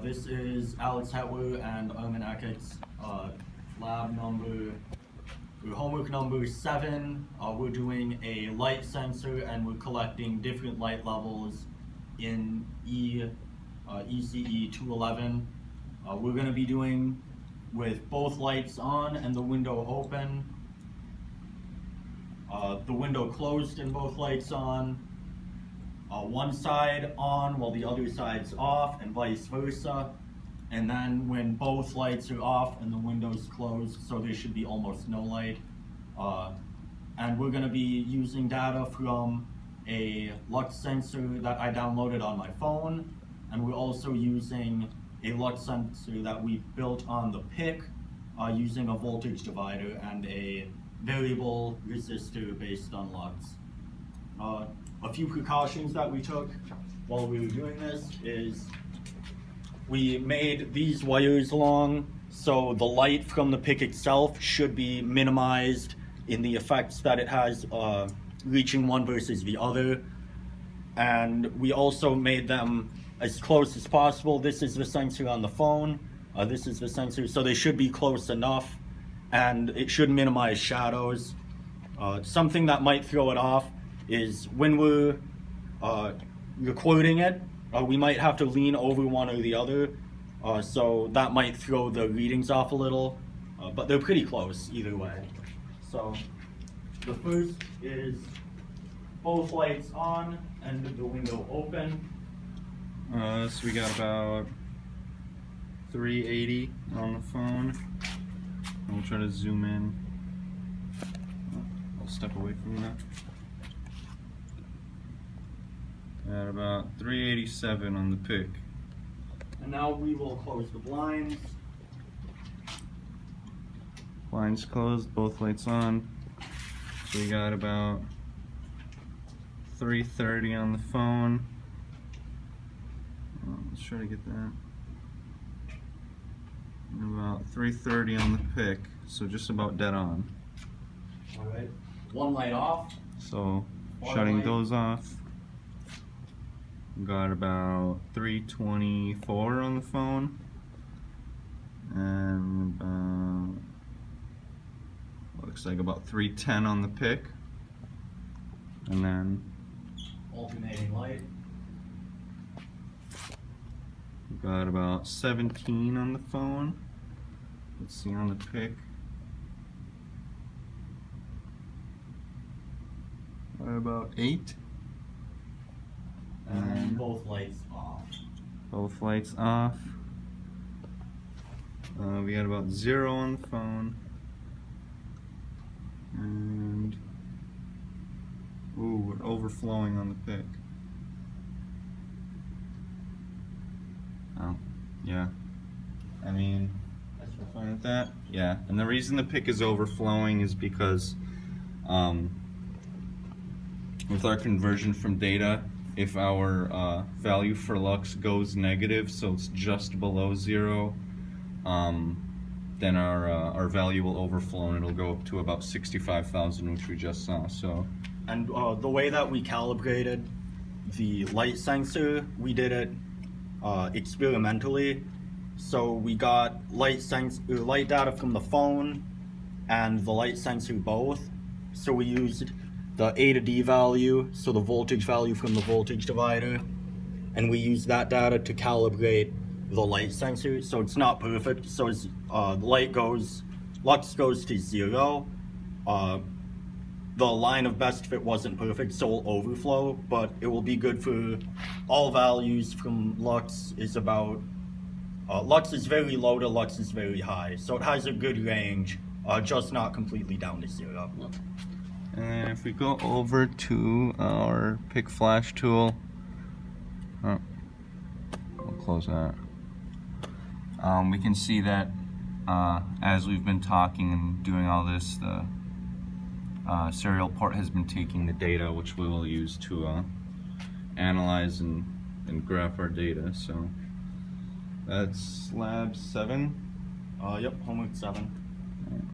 This is Alex Hetler and Ermin Eckert's homework number 7. We're doing a light sensor and we're collecting different light levels in ECE 211. We're going to be doing with both lights on and the window open, the window closed and both lights on, one side on while the other side's off, and vice versa. And then when both lights are off and the window's closed, so there should be almost no light. And we're going to be using data from a lux sensor that I downloaded on my phone, and we're also using a lux sensor that we built on the PIC using a voltage divider and a variable resistor based on lux. A few precautions that we took while we were doing this is we made these wires long, so the light from the PIC itself should be minimized in the effects that it has reaching one versus the other. And we also made them as close as possible. This is the sensor on the phone, this is the sensor, so they should be close enough, and it should minimize shadows. Something that might throw it off is when we're recording it, we might have to lean over one or the other, so that might throw the readings off a little, but they're pretty close either way. So the first is both lights on and the window open. So we got about 380 on the phone. We'll try to zoom in. I'll step away from that. At about 387 on the PIC. And now we will close the blinds. Blinds closed, both lights on. So we got about 330 on the phone. Let's try to get that. And about 330 on the PIC, so just about dead on. Alright, one light off. So shutting those off. Got about 324 on the phone. And about, looks like about 310 on the PIC. And then alternating light. Got about 17 on the phone. Let's see on the PIC. About 8. And both lights off. Both lights off. We got about 0 on the phone. And ooh, we're overflowing on the PIC. Oh, yeah. I mean, we're fine with that. Yeah, and the reason the PIC is overflowing is because with our conversion from data, if our value for lux goes negative, so it's just below 0, then our value will overflow and it'll go up to about 65,000, which we just saw. So, and the way that we calibrated the light sensor, we did it experimentally. So we got light data from the phone and the light sensor both. So we used the A to D value, so the voltage value from the voltage divider, and we used that data to calibrate the light sensor. So it's not perfect. So as lux goes to 0, the line of best fit wasn't perfect, so it'll overflow, but it will be good for all values from lux is about, lux is very low to lux is very high, so it has a good range, just not completely down to 0. and then if we go over to our PIC flash tool, we'll close that. We can see that as we've been talking and doing all this, the serial port has been taking the data, which we will use to analyze and graph our data. So that's lab 7. Yep, homework 7.